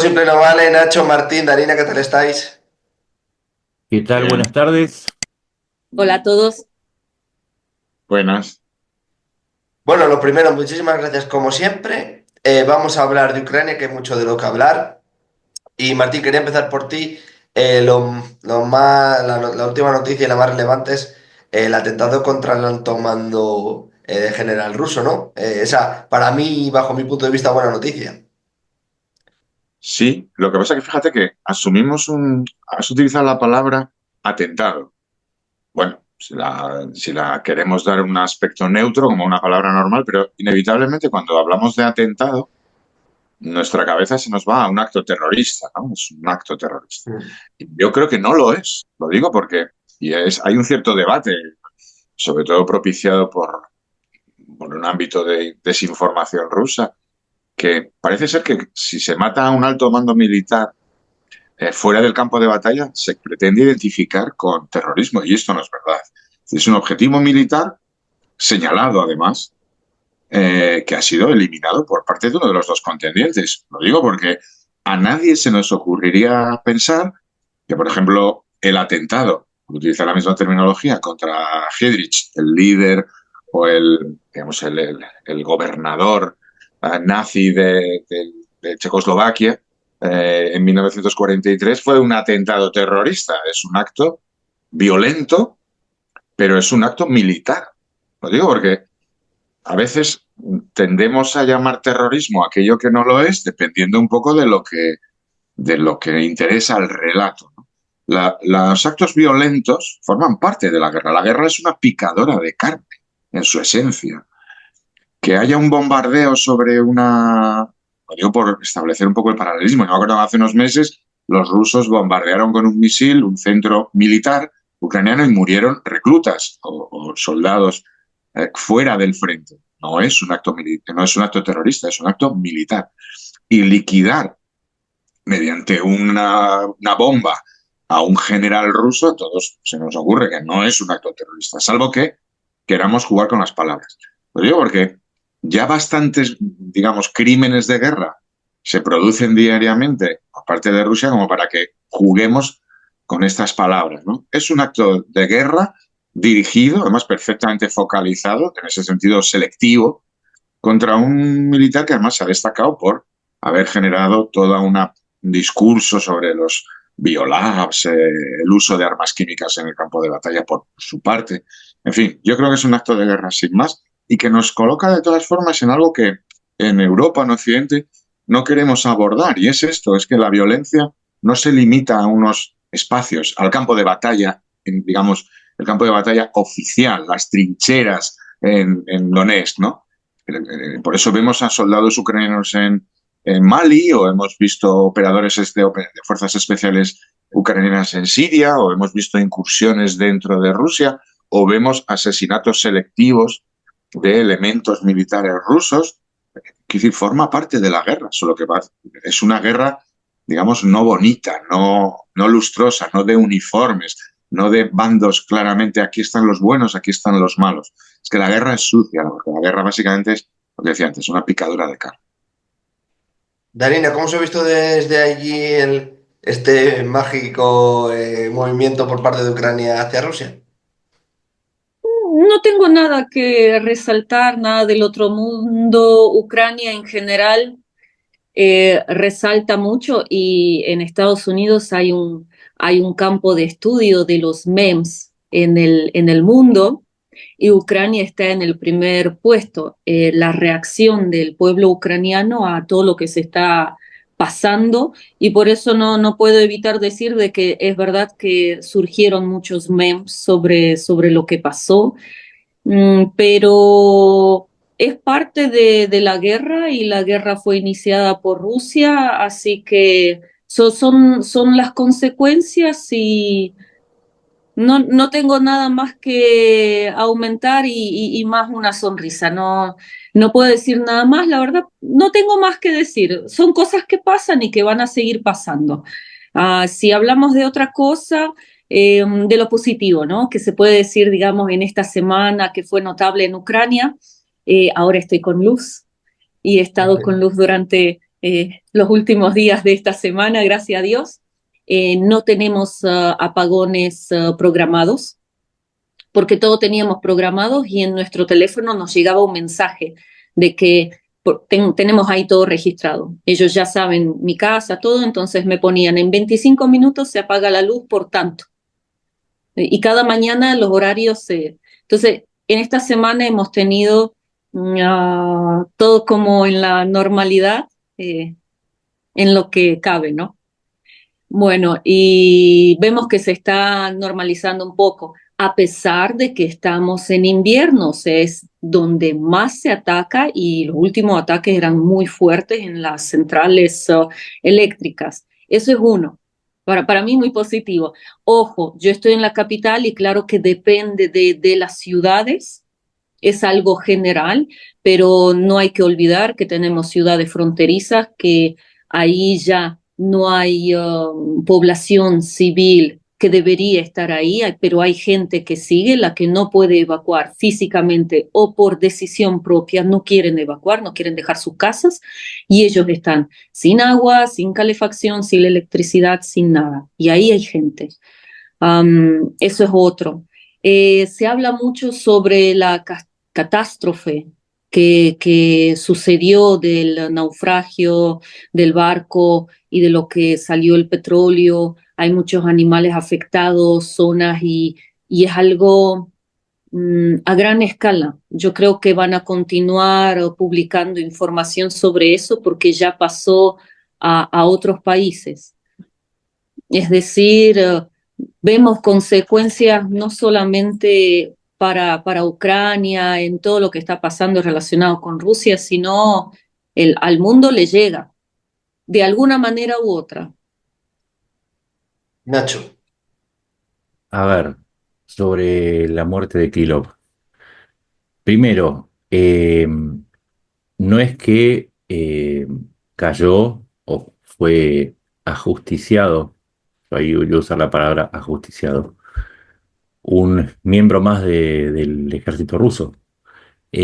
Simple no vale, Nacho, Martín, Darina, ¿qué tal estáis? ¿Qué tal? Bien, Buenas tardes. Hola a todos. buenas. Bueno, lo primero, muchísimas gracias como siempre. Vamos a hablar de Ucrania, que hay mucho de lo que hablar. Y Martín, quería empezar por ti. La última noticia y la más relevante es el atentado contra el alto mando de general ruso, ¿no? Esa, para mí, bajo mi punto de vista, buena noticia. Sí, lo que pasa es que fíjate que has utilizado la palabra atentado. Bueno, si la queremos dar un aspecto neutro como una palabra normal, pero inevitablemente cuando hablamos de atentado, nuestra cabeza se nos va a un acto terrorista, ¿no? Es un acto terrorista. Mm. Yo creo que no lo es, lo digo porque hay un cierto debate, sobre todo propiciado por un ámbito de desinformación rusa, que parece ser que si se mata a un alto mando militar fuera del campo de batalla, se pretende identificar con terrorismo, y esto no es verdad. Es un objetivo militar señalado, además, que ha sido eliminado por parte de uno de los dos contendientes. Lo digo porque a nadie se nos ocurriría pensar que, por ejemplo, el atentado, utiliza la misma terminología, contra Heydrich, el líder o digamos, el gobernador nazi de Checoslovaquia, en 1943, fue un atentado terrorista. Es un acto violento, pero es un acto militar. Lo digo porque a veces tendemos a llamar terrorismo aquello que no lo es, dependiendo un poco de lo que interesa al relato, ¿no? Los actos violentos forman parte de la guerra. La guerra es una picadora de carne en su esencia. Que haya un bombardeo sobre lo digo por establecer un poco el paralelismo. Yo me acuerdo hace unos meses los rusos bombardearon con un misil un centro militar ucraniano y murieron reclutas o soldados fuera del frente. No es un acto no es un acto terrorista, es un acto militar. Y liquidar mediante una bomba a un general ruso, a todos se nos ocurre que no es un acto terrorista, salvo que queramos jugar con las palabras. Lo digo porque ya bastantes, digamos, crímenes de guerra se producen diariamente por parte de Rusia como para que juguemos con estas palabras, ¿no? Es un acto de guerra dirigido, además perfectamente focalizado, en ese sentido selectivo, contra un militar que además se ha destacado por haber generado todo un discurso sobre los biolabs, el uso de armas químicas en el campo de batalla por su parte. En fin, yo creo que es un acto de guerra sin más y que nos coloca de todas formas en algo que en Europa, en Occidente, no queremos abordar, y es esto, es que la violencia no se limita a unos espacios, al campo de batalla, digamos, el campo de batalla oficial, las trincheras en Donetsk, ¿no? Por eso vemos a soldados ucranianos en Mali, o hemos visto operadores de fuerzas especiales ucranianas en Siria, o hemos visto incursiones dentro de Rusia, o vemos asesinatos selectivos de elementos militares rusos. Que decir, forma parte de la guerra, solo que es una guerra, digamos, no bonita, no lustrosa, no de uniformes, no de bandos claramente, aquí están los buenos, aquí están los malos. Es que la guerra es sucia, ¿no? Porque la guerra básicamente es, lo que decía antes, una picadura de carne. Darina, ¿cómo se ha visto desde allí este mágico movimiento por parte de Ucrania hacia Rusia? No tengo nada que resaltar, nada del otro mundo. Ucrania en general resalta mucho y en Estados Unidos hay un campo de estudio de los memes en el mundo y Ucrania está en el primer puesto. La reacción del pueblo ucraniano a todo lo que se está pasando y por eso no puedo evitar decir de que es verdad que surgieron muchos memes sobre lo que pasó. Pero es parte de la guerra y la guerra fue iniciada por Rusia, así que son las consecuencias y no tengo nada más que aumentar y más una sonrisa. No puedo decir nada más, la verdad, no tengo más que decir. Son cosas que pasan y que van a seguir pasando. Si hablamos de otra cosa, de lo positivo, ¿no? Que se puede decir, digamos, en esta semana que fue notable en Ucrania, ahora estoy con luz y he estado con luz durante los últimos días de esta semana, gracias a Dios. No tenemos apagones programados, porque todo teníamos programados y en nuestro teléfono nos llegaba un mensaje de que tenemos ahí todo registrado. Ellos ya saben mi casa, todo, entonces me ponían en 25 minutos se apaga la luz por tanto. Y cada mañana los horarios se... Entonces, en esta semana hemos tenido todo como en la normalidad, en lo que cabe, ¿no? Bueno, y vemos que se está normalizando un poco, a pesar de que estamos en invierno, o sea, es donde más se ataca y los últimos ataques eran muy fuertes en las centrales eléctricas. Eso es uno. Para mí muy positivo. Ojo, yo estoy en la capital y claro que depende de las ciudades, es algo general, pero no hay que olvidar que tenemos ciudades fronterizas que ahí ya no hay población civil que debería estar ahí, pero hay gente que sigue, la que no puede evacuar físicamente o por decisión propia, no quieren evacuar, no quieren dejar sus casas y ellos están sin agua, sin calefacción, sin electricidad, sin nada. Y ahí hay gente. Eso es otro. Se habla mucho sobre la catástrofe que sucedió del naufragio del barco y de lo que salió el petróleo. Hay muchos animales afectados, zonas y es algo a gran escala. Yo creo que van a continuar publicando información sobre eso porque ya pasó a otros países. Es decir, vemos consecuencias no solamente para Ucrania en todo lo que está pasando relacionado con Rusia, sino al mundo le llega, de alguna manera u otra. Nacho, A ver, sobre la muerte de Kirov. Primero, no es que cayó o fue ajusticiado, ahí voy a usar la palabra ajusticiado, un miembro más del ejército ruso. Hay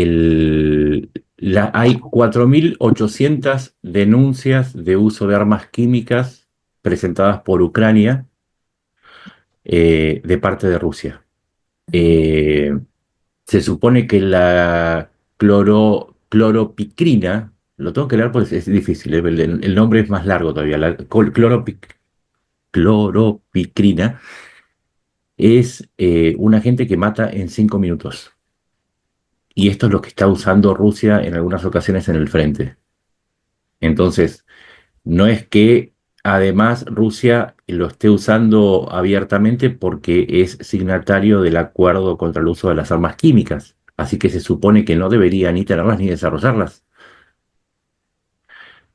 4.800 denuncias de uso de armas químicas presentadas por Ucrania de parte de Rusia. Eh, Se supone que la cloropicrina, lo tengo que leer porque es difícil, el nombre es más largo todavía, la cloropicrina es un agente que mata en 5 minutos. Y esto es lo que está usando Rusia en algunas ocasiones en el frente. Entonces, no es que además Rusia lo esté usando abiertamente porque es signatario del acuerdo contra el uso de las armas químicas. Así que se supone que no debería ni tenerlas ni desarrollarlas.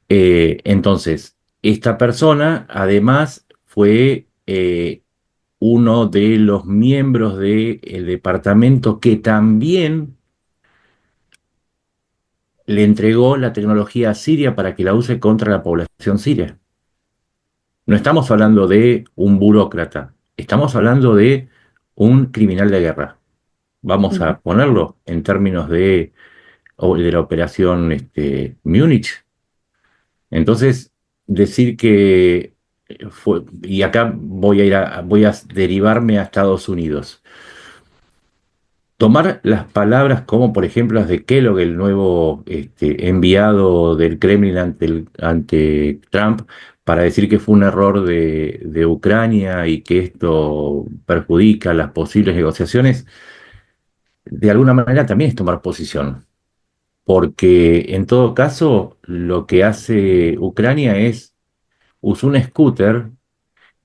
Entonces, esta persona además fue uno de los miembros del departamento que también le entregó la tecnología a Siria para que la use contra la población siria. No estamos hablando de un burócrata, estamos hablando de un criminal de guerra. Vamos a ponerlo en términos de la operación Múnich. Entonces, decir que y acá voy a derivarme a Estados Unidos. Tomar las palabras como, por ejemplo, las de Kellogg, el nuevo enviado del Kremlin ante Trump, para decir que fue un error de Ucrania y que esto perjudica las posibles negociaciones, de alguna manera también es tomar posición. Porque en todo caso, lo que hace Ucrania es usar un scooter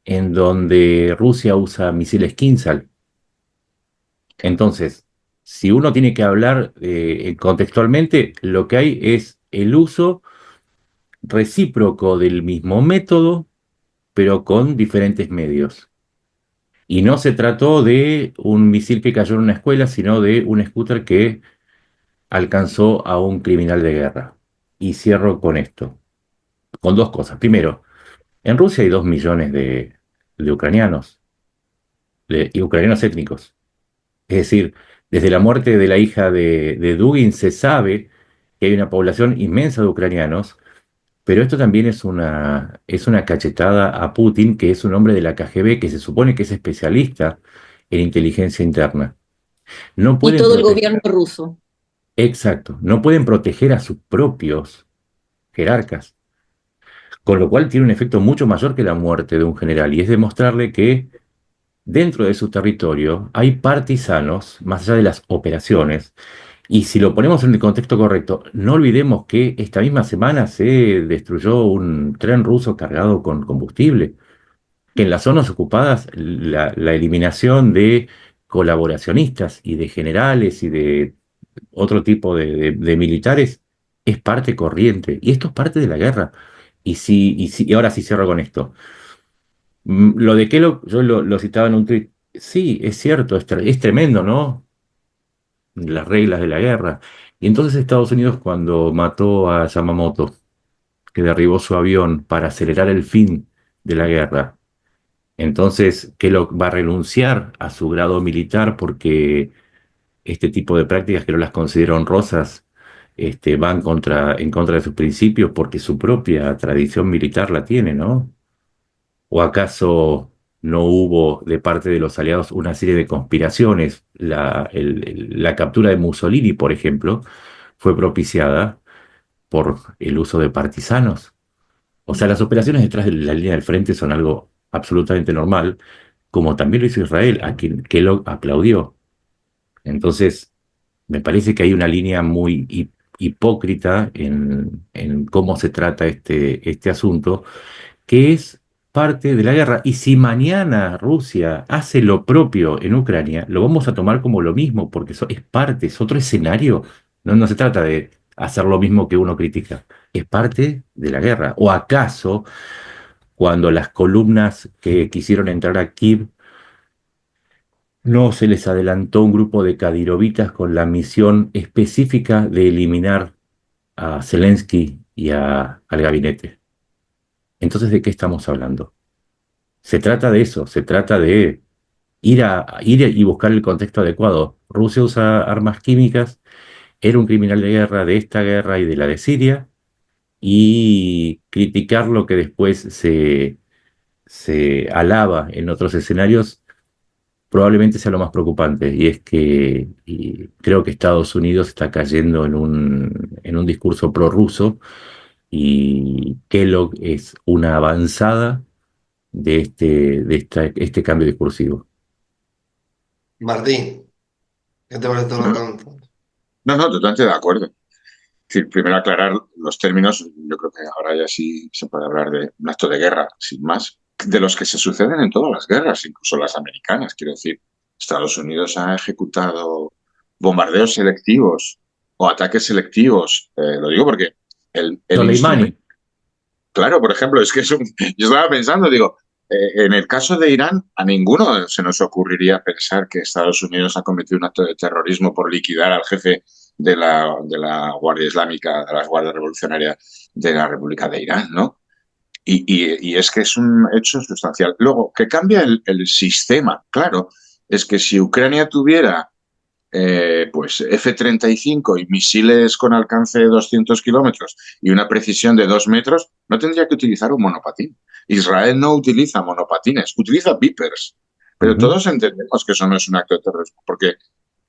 en donde Rusia usa misiles Kinzhal. Entonces, si uno tiene que hablar contextualmente, lo que hay es el uso recíproco del mismo método, pero con diferentes medios. Y no se trató de un misil que cayó en una escuela, sino de un scooter que alcanzó a un criminal de guerra. Y cierro con esto, con dos cosas. Primero, en Rusia hay 2 millones de ucranianos, y ucranianos étnicos. Es decir, desde la muerte de la hija de Dugin se sabe que hay una población inmensa de ucranianos Pero esto también es una cachetada a Putin, que es un hombre de la KGB que se supone que es especialista en inteligencia interna. No Y pueden todo el proteger, gobierno ruso. exacto, no pueden proteger a sus propios jerarcas, con lo cual tiene un efecto mucho mayor que la muerte de un general, y es demostrarle que dentro de su territorio hay partisanos, más allá de las operaciones, y si lo ponemos en el contexto correcto, no olvidemos que esta misma semana se destruyó un tren ruso cargado con combustible, que en las zonas ocupadas la eliminación de colaboracionistas y de generales y de otro tipo de militares es parte corriente, y esto es parte de la guerra. Y ahora sí cierro con esto. Lo de Kellogg, yo lo citaba en un tuit. Sí, es cierto, es tremendo, ¿no? Las reglas de la guerra. Y entonces Estados Unidos, cuando mató a Yamamoto, que derribó su avión para acelerar el fin de la guerra, entonces Kellogg va a renunciar a su grado militar porque este tipo de prácticas, que no las considera honrosas, van en contra de sus principios porque su propia tradición militar la tiene, ¿no? ¿O acaso no hubo de parte de los aliados una serie de conspiraciones? La captura de Mussolini, por ejemplo, fue propiciada por el uso de partisanos. O sea, las operaciones detrás de la línea del frente son algo absolutamente normal, como también lo hizo Israel, a quien Kellogg aplaudió. Entonces, me parece que hay una línea muy hipócrita en cómo se trata este asunto, que es parte de la guerra. Y si mañana Rusia hace lo propio en Ucrania, lo vamos a tomar como lo mismo, porque es parte, es otro escenario. No se trata de hacer lo mismo que uno critica, es parte de la guerra. ¿O acaso cuando las columnas que quisieron entrar a Kiev no se les adelantó un grupo de cadirovitas con la misión específica de eliminar a Zelensky y al gabinete? Entonces, ¿de qué estamos hablando? Se trata de eso, se trata de ir y buscar el contexto adecuado. Rusia usa armas químicas, era un criminal de guerra de esta guerra y de la de Siria, y criticar lo que después se alaba en otros escenarios probablemente sea lo más preocupante, y es que creo que Estados Unidos está cayendo en un discurso prorruso, y Kellogg es una avanzada este cambio discursivo. Martín, ¿qué te parece todo lo que contamos? No, totalmente de acuerdo. Es decir, primero aclarar los términos. Yo creo que ahora ya sí se puede hablar de un acto de guerra, sin más, de los que se suceden en todas las guerras, incluso las americanas. Quiero decir, Estados Unidos ha ejecutado bombardeos selectivos o ataques selectivos. Lo digo porque el Soleimani. instrumento. Claro, por ejemplo, es que yo estaba pensando, digo, en el caso de Irán, a ninguno se nos ocurriría pensar que Estados Unidos ha cometido un acto de terrorismo por liquidar al jefe de la Guardia Islámica, de la Guardia Revolucionaria de la República de Irán, ¿no? Y es que es un hecho sustancial. Luego, que cambia el sistema, claro, es que si Ucrania tuviera pues F-35 y misiles con alcance de 200 kilómetros y una precisión de 2 metros, no tendría que utilizar un monopatín. Israel no utiliza monopatines, utiliza Vipers. Pero Ujú. todos entendemos que eso no es un acto de terrorismo, porque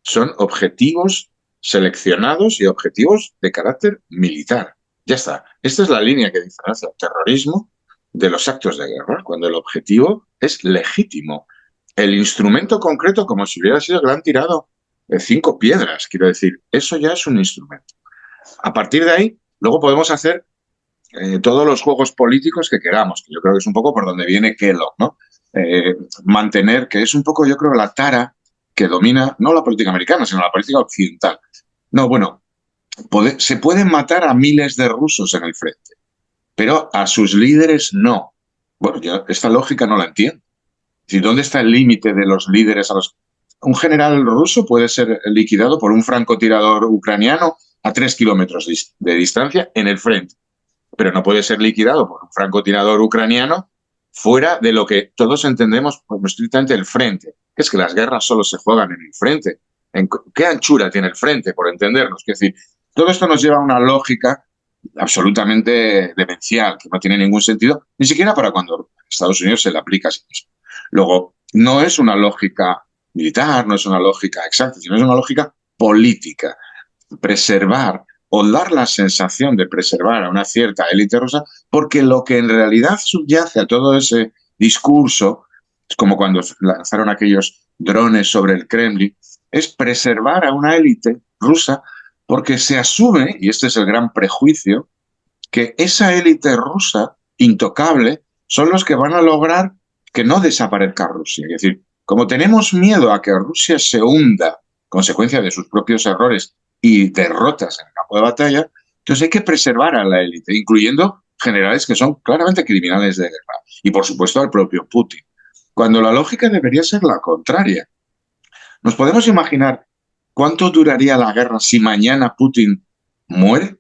son objetivos seleccionados y objetivos de carácter militar. Ya está. Esta es la línea que diferencia el terrorismo de los actos de guerra, cuando el objetivo es legítimo. El instrumento concreto, como si hubiera sido que le han tirado 5 piedras, quiero decir, eso ya es un instrumento. A partir de ahí, luego podemos hacer todos los juegos políticos que queramos, que yo creo que es un poco por donde viene Kellogg, ¿no? Mantener, que es un poco, yo creo, la tara que domina no la política americana, sino la política occidental. No, bueno, se pueden matar a miles de rusos en el frente, pero a sus líderes no. Bueno, yo esta lógica no la entiendo. ¿Y dónde está el límite de los líderes a los... Un general ruso puede ser liquidado por un francotirador ucraniano a 3 kilómetros de distancia en el frente, pero no puede ser liquidado por un francotirador ucraniano fuera de lo que todos entendemos como estrictamente el frente, que es que las guerras solo se juegan en el frente. ¿En qué anchura tiene el frente, por entendernos? Es decir, todo esto nos lleva a una lógica absolutamente demencial, que no tiene ningún sentido, ni siquiera para cuando a Estados Unidos se le aplica a sí mismo. Luego, no es una lógica militar, no es una lógica exacta, sino es una lógica política. Preservar o dar la sensación de preservar a una cierta élite rusa, porque lo que en realidad subyace a todo ese discurso, es como cuando lanzaron aquellos drones sobre el Kremlin, es preservar a una élite rusa porque se asume, y este es el gran prejuicio, que esa élite rusa intocable son los que van a lograr que no desaparezca Rusia. Es decir, como tenemos miedo a que Rusia se hunda, consecuencia de sus propios errores y derrotas en el campo de batalla, entonces hay que preservar a la élite, incluyendo generales que son claramente criminales de guerra. Y por supuesto al propio Putin. Cuando la lógica debería ser la contraria. ¿Nos podemos imaginar cuánto duraría la guerra si mañana Putin muere?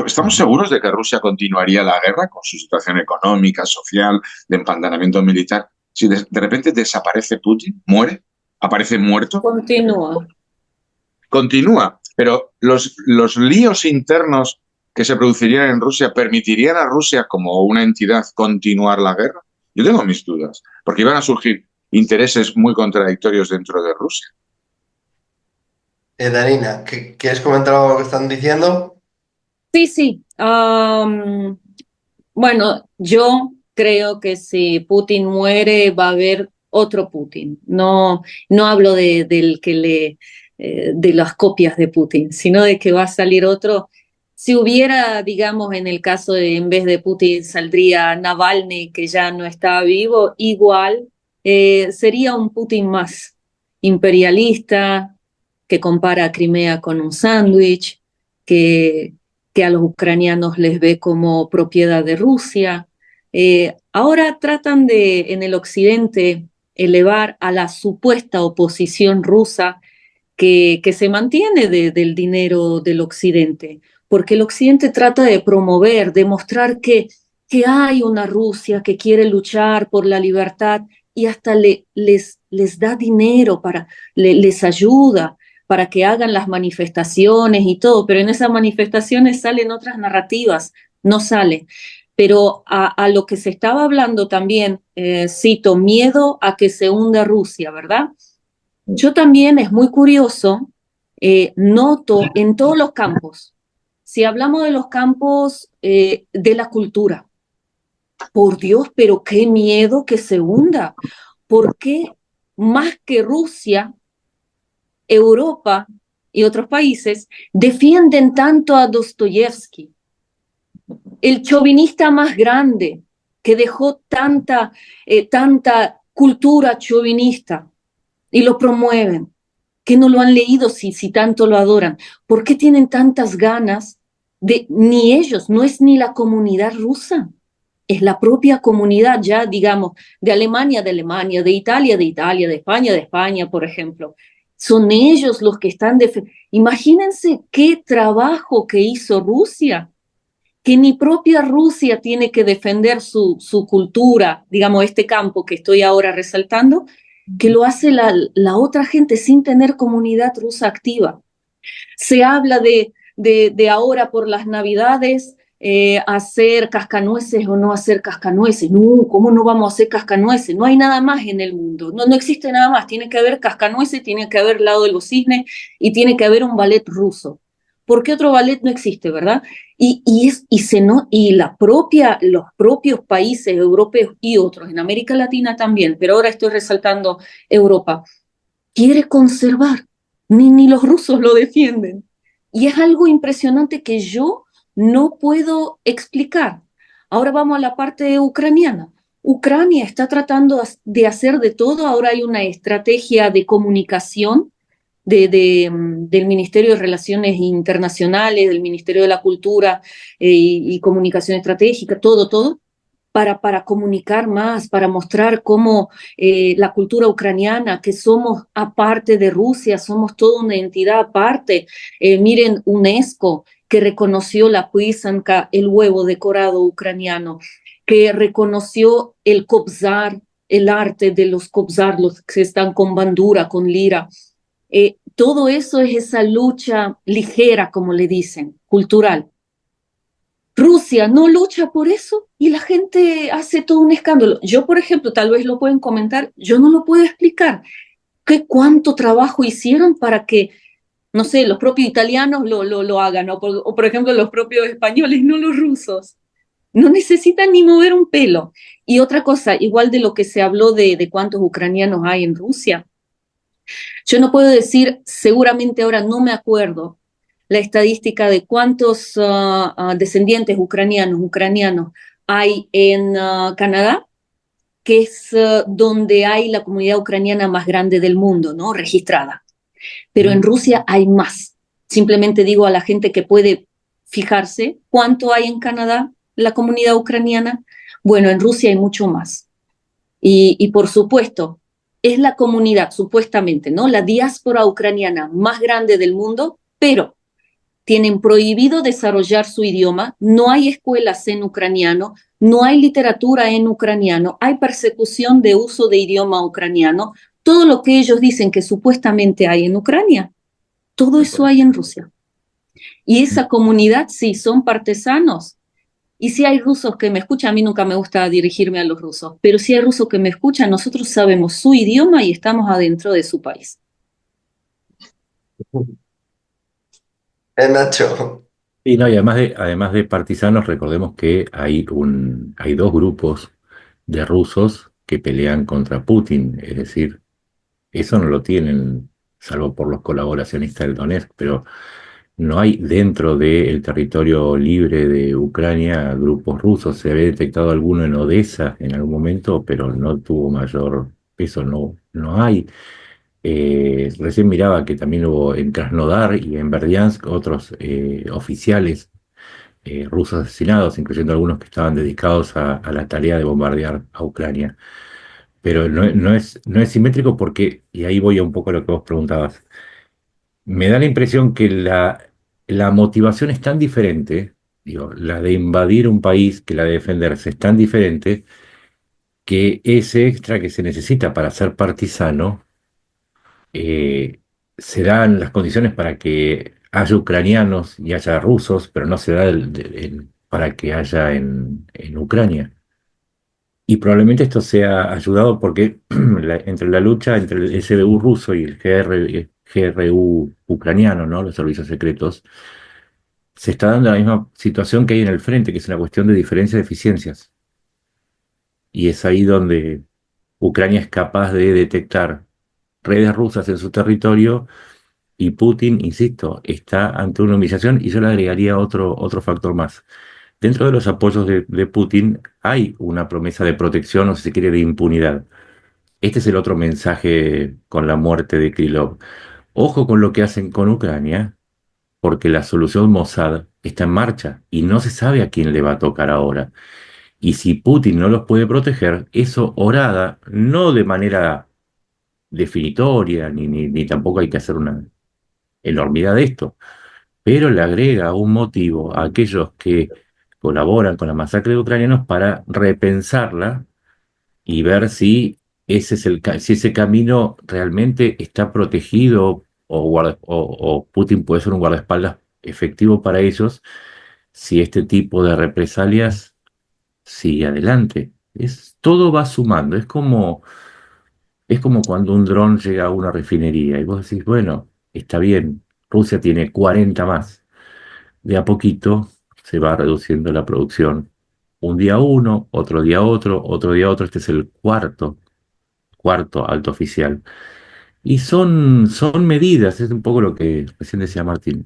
¿Estamos seguros de que Rusia continuaría la guerra con su situación económica, social, de empantanamiento militar? Si de repente desaparece Putin, muere, aparece muerto, Continúa. continúa. Pero los líos internos que se producirían en Rusia permitirían a Rusia como una entidad continuar la guerra. Yo tengo mis dudas, porque iban a surgir intereses muy contradictorios dentro de Rusia. Darina, ¿quieres comentar algo que están diciendo? Sí, sí. Bueno, yo creo que si Putin muere va a haber otro Putin. No, no hablo del que de las copias de Putin, sino de que va a salir otro. Si hubiera, digamos, en el caso de en vez de Putin saldría Navalny, que ya no está vivo, igual sería un Putin más imperialista, que compara a Crimea con un sándwich, que a los ucranianos les ve como propiedad de Rusia. Ahora tratan de, en el occidente, elevar a la supuesta oposición rusa que se mantiene del dinero del occidente, porque el occidente trata de promover, de mostrar que hay una Rusia que quiere luchar por la libertad y hasta les da dinero, les ayuda para que hagan las manifestaciones y todo, pero en esas manifestaciones salen otras narrativas, no sale. Pero a lo que se estaba hablando también, cito, miedo a que se hunda Rusia, ¿verdad? Yo también es muy curioso, noto en todos los campos, si hablamos de los campos de la cultura, por Dios, pero qué miedo que se hunda, porque más que Rusia, Europa y otros países defienden tanto a Dostoyevsky, el chauvinista más grande que dejó tanta cultura chauvinista y lo promueven, que no lo han leído si tanto lo adoran. ¿Por qué tienen tantas ganas de, ni ellos, no es ni la comunidad rusa, es la propia comunidad ya, digamos, de Alemania, de Italia, de España, por ejemplo. Son ellos los que están imagínense qué trabajo que hizo Rusia, que ni propia Rusia tiene que defender su cultura, digamos, este campo que estoy ahora resaltando, que lo hace la otra gente sin tener comunidad rusa activa. Se habla de ahora por las Navidades hacer cascanueces o no hacer cascanueces. No, ¿cómo no vamos a hacer cascanueces? No hay nada más en el mundo, no existe nada más. Tiene que haber cascanueces, tiene que haber lado de los cisnes y tiene que haber un ballet ruso. ¿Por qué otro ballet no existe, verdad? Y los propios países europeos y otros, en América Latina también, pero ahora estoy resaltando Europa, quiere conservar, ni los rusos lo defienden. Y es algo impresionante que yo no puedo explicar. Ahora vamos a la parte ucraniana. Ucrania está tratando de hacer de todo, ahora hay una estrategia de comunicación del Ministerio de Relaciones Internacionales, del Ministerio de la Cultura y Comunicación Estratégica, todo, para comunicar más, para mostrar cómo la cultura ucraniana, que somos aparte de Rusia, somos toda una entidad aparte. Miren, UNESCO, que reconoció la puisanka, el huevo decorado ucraniano, que reconoció el kobzar, el arte de los kobzar, los que están con bandura, con lira. Todo eso es esa lucha ligera, como le dicen, cultural. Rusia no lucha por eso y la gente hace todo un escándalo. Yo, por ejemplo, tal vez lo pueden comentar, yo no lo puedo explicar. ¿Cuánto trabajo hicieron para que, no sé, los propios italianos lo hagan, ¿no? O por ejemplo los propios españoles, no los rusos? No necesitan ni mover un pelo. Y otra cosa, igual de lo que se habló de cuántos ucranianos hay en Rusia, yo no puedo decir, seguramente ahora no me acuerdo la estadística de cuántos descendientes ucranianos hay en Canadá, que es donde hay la comunidad ucraniana más grande del mundo, ¿no? Registrada. Pero en Rusia hay más. Simplemente digo a la gente que puede fijarse cuánto hay en Canadá, la comunidad ucraniana. Bueno, en Rusia hay mucho más. Y por supuesto, es la comunidad, supuestamente, ¿no? La diáspora ucraniana más grande del mundo, pero tienen prohibido desarrollar su idioma, no hay escuelas en ucraniano, no hay literatura en ucraniano, hay persecución de uso de idioma ucraniano, todo lo que ellos dicen que supuestamente hay en Ucrania, todo eso hay en Rusia. Y esa comunidad, sí, son partesanos. Y si hay rusos que me escuchan, a mí nunca me gusta dirigirme a los rusos, pero si hay rusos que me escuchan, nosotros sabemos su idioma y estamos adentro de su país. Nacho. Y no, y además de partisanos, recordemos que hay dos grupos de rusos que pelean contra Putin, es decir, eso no lo tienen, salvo por los colaboracionistas del Donetsk, pero no hay dentro del territorio libre de Ucrania grupos rusos. Se había detectado alguno en Odessa en algún momento, pero no tuvo mayor peso, no hay. Recién miraba que también hubo en Krasnodar y en Berdiansk otros oficiales rusos asesinados, incluyendo algunos que estaban dedicados a la tarea de bombardear a Ucrania. Pero no es simétrico porque, y ahí voy a un poco a lo que vos preguntabas, me da la impresión que la motivación es tan diferente, digo, la de invadir un país que la de defenderse es tan diferente, que ese extra que se necesita para ser partisano, eh, se dan las condiciones para que haya ucranianos y haya rusos, pero no se da para que haya en Ucrania. Y probablemente esto sea ayudado porque entre la lucha entre el SBU ruso y el GRU ucraniano, ¿no? Los servicios secretos, se está dando la misma situación que hay en el frente, que es una cuestión de diferencia de eficiencias. Y es ahí donde Ucrania es capaz de detectar redes rusas en su territorio y Putin, insisto, está ante una humillación y yo le agregaría otro factor más. Dentro de los apoyos de Putin hay una promesa de protección o si se quiere de impunidad. Este es el otro mensaje con la muerte de Krylov. Ojo con lo que hacen con Ucrania, porque la solución Mossad está en marcha y no se sabe a quién le va a tocar ahora. Y si Putin no los puede proteger, eso orada, no de manera definitoria, ni tampoco hay que hacer una enormidad de esto, pero le agrega un motivo a aquellos que colaboran con la masacre de ucranianos para repensarla y ver si si ese camino realmente está protegido o Putin puede ser un guardaespaldas efectivo para ellos si este tipo de represalias sigue adelante. Todo va sumando, es como cuando un dron llega a una refinería y vos decís, bueno, está bien, Rusia tiene 40 más. De a poquito se va reduciendo la producción. Un día uno, otro día otro. Este es el cuarto alto oficial. Y son medidas, es un poco lo que recién decía Martín,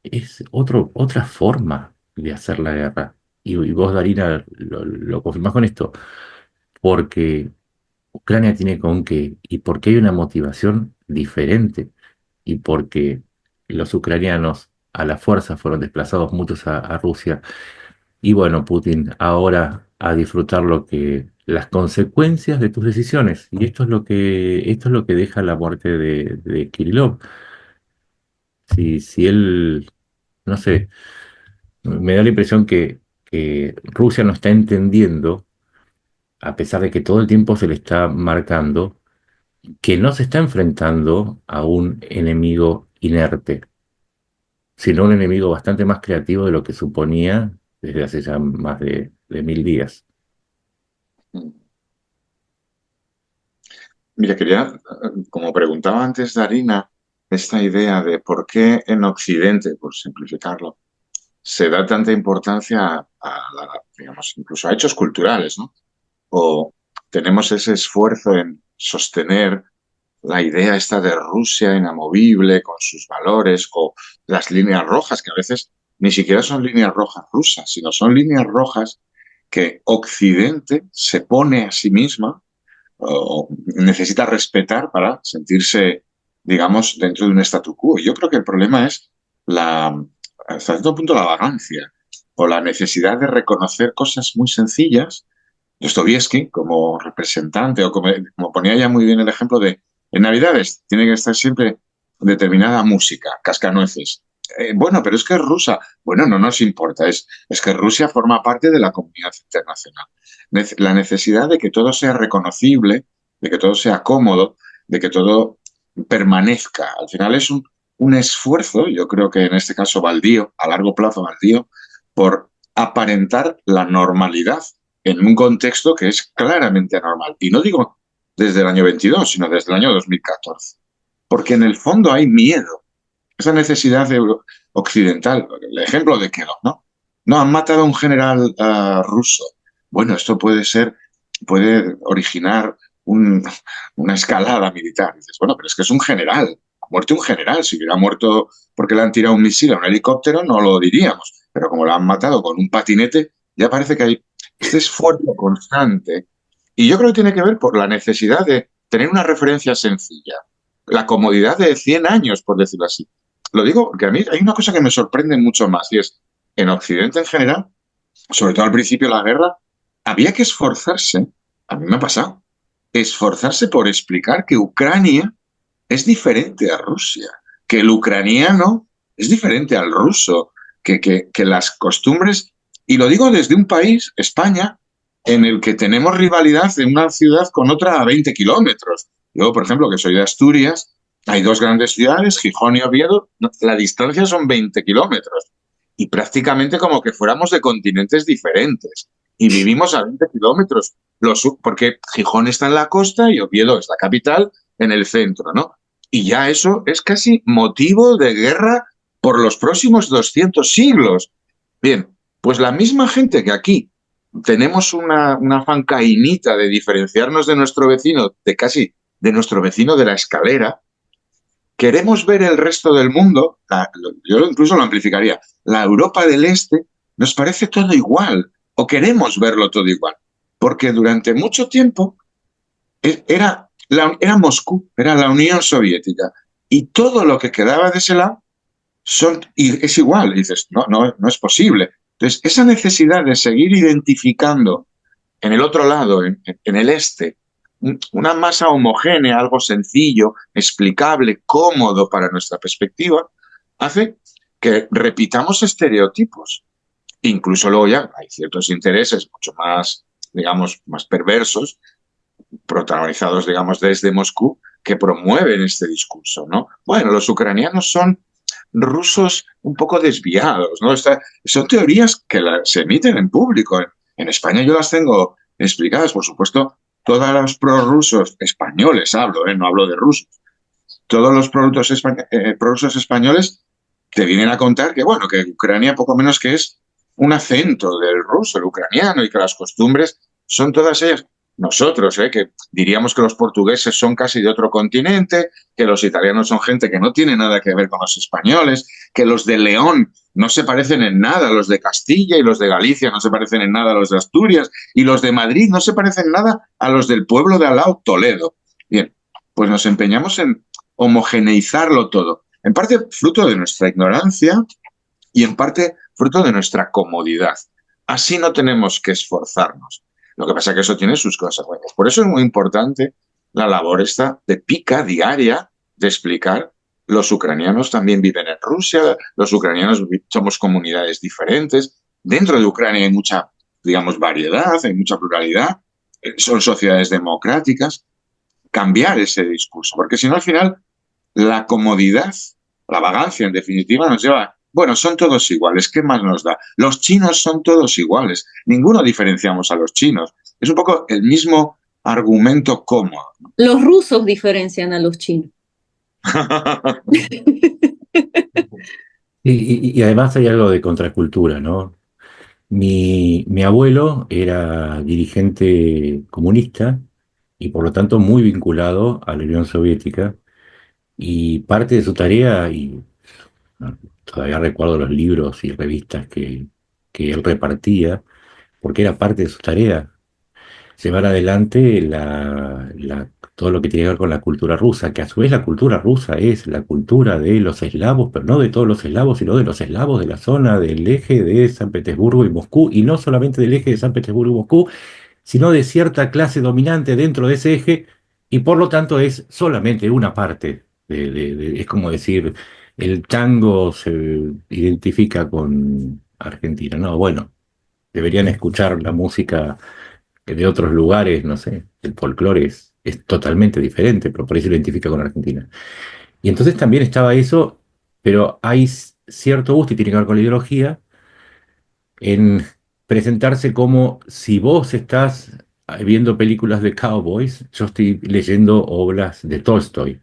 es otra forma de hacer la guerra. Y vos, Darina, lo confirmás con esto, porque Ucrania tiene con qué, y porque hay una motivación diferente, y porque los ucranianos a la fuerza fueron desplazados muchos a Rusia, y bueno, Putin ahora a disfrutar las consecuencias de tus decisiones. Y esto es lo que deja la muerte de Kirillov. Si él, no sé, me da la impresión que Rusia no está entendiendo, a pesar de que todo el tiempo se le está marcando, que no se está enfrentando a un enemigo inerte, sino un enemigo bastante más creativo de lo que suponía desde hace ya más de 1000 días. Mira, quería, como preguntaba antes Darina, esta idea de por qué en Occidente, por simplificarlo, se da tanta importancia digamos, incluso a hechos culturales, ¿no? O tenemos ese esfuerzo en sostener la idea esta de Rusia inamovible con sus valores o las líneas rojas, que a veces ni siquiera son líneas rojas rusas, sino son líneas rojas que Occidente se pone a sí misma o necesita respetar para sentirse, digamos, dentro de un statu quo. Yo creo que el problema es hasta cierto punto, la vagancia o la necesidad de reconocer cosas muy sencillas. Dostoyevsky, como representante, o como ponía ya muy bien el ejemplo de, en Navidades tiene que estar siempre determinada música, cascanueces. Bueno, pero es que es rusa. Bueno, no nos importa, es que Rusia forma parte de la comunidad internacional. La necesidad de que todo sea reconocible, de que todo sea cómodo, de que todo permanezca. Al final es un esfuerzo, yo creo que en este caso baldío, a largo plazo baldío, por aparentar la normalidad en un contexto que es claramente anormal. Y no digo desde el año 22, sino desde el año 2014. Porque en el fondo hay miedo. Esa necesidad occidental, el ejemplo de Kellogg, ¿no? No, han matado a un general ruso. Bueno, esto puede originar una escalada militar. Y dices, bueno, pero es que es un general. Ha muerto un general. Si hubiera muerto porque le han tirado un misil a un helicóptero, no lo diríamos. Pero como lo han matado con un patinete, ya parece que hay este esfuerzo constante. Y yo creo que tiene que ver por la necesidad de tener una referencia sencilla. La comodidad de 100 años, por decirlo así. Lo digo porque a mí hay una cosa que me sorprende mucho más y es, en Occidente en general, sobre todo al principio de la guerra, había que esforzarse, a mí me ha pasado, esforzarse por explicar que Ucrania es diferente a Rusia, que el ucraniano es diferente al ruso, que las costumbres, y lo digo desde un país, España, en el que tenemos rivalidad de una ciudad con otra a 20 kilómetros. Yo, por ejemplo, que soy de Asturias, hay dos grandes ciudades, Gijón y Oviedo, la distancia son 20 kilómetros. Y prácticamente como que fuéramos de continentes diferentes. Y vivimos a 20 kilómetros, porque Gijón está en la costa y Oviedo es la capital en el centro, ¿no? Y ya eso es casi motivo de guerra por los próximos 200 siglos. Bien, pues la misma gente que aquí tenemos una afán cainita de diferenciarnos de nuestro vecino, de nuestro vecino de la escalera, queremos ver el resto del mundo, yo incluso lo amplificaría, la Europa del Este, nos parece todo igual, o queremos verlo todo igual, porque durante mucho tiempo era Moscú, era la Unión Soviética, y todo lo que quedaba de ese lado es igual, y dices, no es posible. Entonces, esa necesidad de seguir identificando en el otro lado, en el este, una masa homogénea, algo sencillo, explicable, cómodo para nuestra perspectiva, hace que repitamos estereotipos. Incluso luego ya hay ciertos intereses mucho más, digamos, más perversos, protagonizados, digamos, desde Moscú, que promueven este discurso, ¿no? Bueno, los ucranianos son rusos un poco desviados, ¿no? Son teorías que se emiten en público. En España yo las tengo explicadas, por supuesto, todos los prorrusos españoles no hablo de rusos, todos los prorrusos españoles te vienen a contar que, bueno, que Ucrania poco menos que es un acento del ruso, el ucraniano, y que las costumbres son todas ellas. Nosotros, que diríamos que los portugueses son casi de otro continente, que los italianos son gente que no tiene nada que ver con los españoles, que los de León no se parecen en nada a los de Castilla y los de Galicia no se parecen en nada a los de Asturias y los de Madrid no se parecen nada a los del pueblo de al lado, Toledo. Bien, pues nos empeñamos en homogeneizarlo todo, en parte fruto de nuestra ignorancia y en parte fruto de nuestra comodidad. Así no tenemos que esforzarnos. Lo que pasa es que eso tiene sus consecuencias. Por eso es muy importante la labor esta de pica diaria de explicar los ucranianos también viven en Rusia, los ucranianos somos comunidades diferentes. Dentro de Ucrania hay mucha, digamos, variedad, hay mucha pluralidad, son sociedades democráticas. Cambiar ese discurso, porque si no al final la comodidad, la vagancia en definitiva nos lleva bueno, son todos iguales, ¿qué más nos da? Los chinos son todos iguales, ninguno diferenciamos a los chinos. Es un poco el mismo argumento cómodo. Los rusos diferencian a los chinos. Y además hay algo de contracultura, ¿no? Mi abuelo era dirigente comunista y por lo tanto muy vinculado a la Unión Soviética y parte de su tarea, y ¿no? Todavía recuerdo los libros y revistas que él repartía, porque era parte de su tarea, llevar adelante todo lo que tiene que ver con la cultura rusa, que a su vez la cultura rusa es la cultura de los eslavos, pero no de todos los eslavos, sino de los eslavos de la zona del eje de San Petersburgo y Moscú, y no solamente del eje de San Petersburgo y Moscú, sino de cierta clase dominante dentro de ese eje, y por lo tanto es solamente una parte. Es como decir, el tango se identifica con Argentina. No, bueno, deberían escuchar la música de otros lugares, no sé, el folclore es totalmente diferente, pero por eso lo identifica con Argentina. Y entonces también estaba eso, pero hay cierto gusto, y tiene que ver con la ideología, en presentarse como si vos estás viendo películas de cowboys, yo estoy leyendo obras de Tolstoy.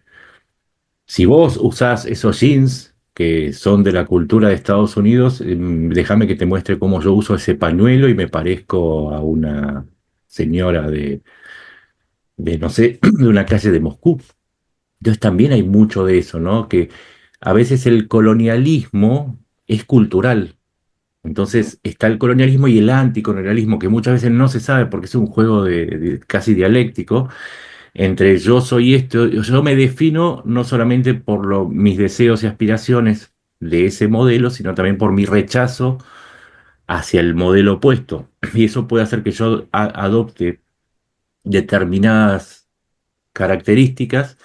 Si vos usás esos jeans que son de la cultura de Estados Unidos, déjame que te muestre cómo yo uso ese pañuelo y me parezco a una señora de no sé, de una calle de Moscú. Entonces también hay mucho de eso, ¿no? Que a veces el colonialismo es cultural. Entonces está el colonialismo y el anticolonialismo, que muchas veces no se sabe porque es un juego casi dialéctico entre yo soy esto, yo me defino no solamente por mis deseos y aspiraciones de ese modelo, sino también por mi rechazo hacia el modelo opuesto. Y eso puede hacer que yo adopte determinadas características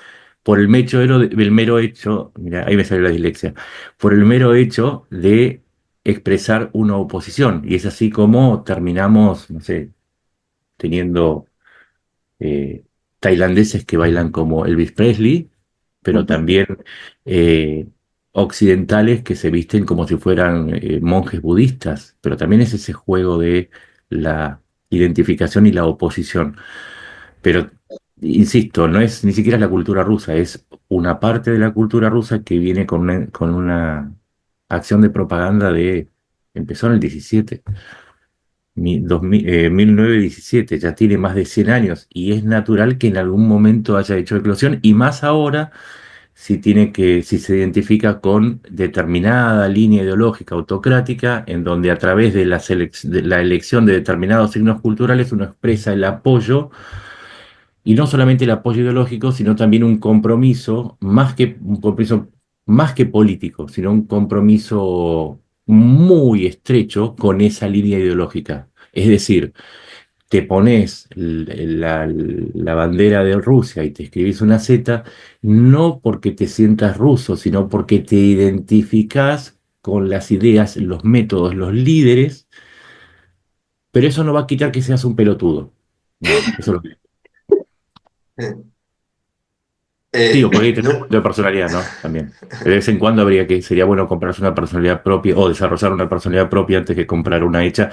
por el mero hecho, mira, ahí me sale la dislexia, por el mero hecho de expresar una oposición. Y es así como terminamos, no sé, teniendo eh, tailandeses que bailan como Elvis Presley, pero también eh, occidentales que se visten como si fueran monjes budistas, pero también es ese juego de la identificación y la oposición. Pero, insisto, no es ni siquiera la cultura rusa, es una parte de la cultura rusa que viene con una acción de propaganda empezó en el 17, 1917, ya tiene más de 100 años y es natural que en algún momento haya hecho eclosión y más ahora si se identifica con determinada línea ideológica autocrática en donde a través de de la elección de determinados signos culturales uno expresa el apoyo, y no solamente el apoyo ideológico, sino también un compromiso más que político, sino un compromiso muy estrecho con esa línea ideológica. Es decir, te pones la bandera de Rusia y te escribís una Z, no porque te sientas ruso, sino porque te identificás con las ideas, los métodos, los líderes, pero eso no va a quitar que seas un pelotudo. No, eso lo digo, porque hay que tener un No, poquito de personalidad, ¿no? También. De vez en cuando sería bueno comprarse una personalidad propia o desarrollar una personalidad propia antes que comprar una hecha.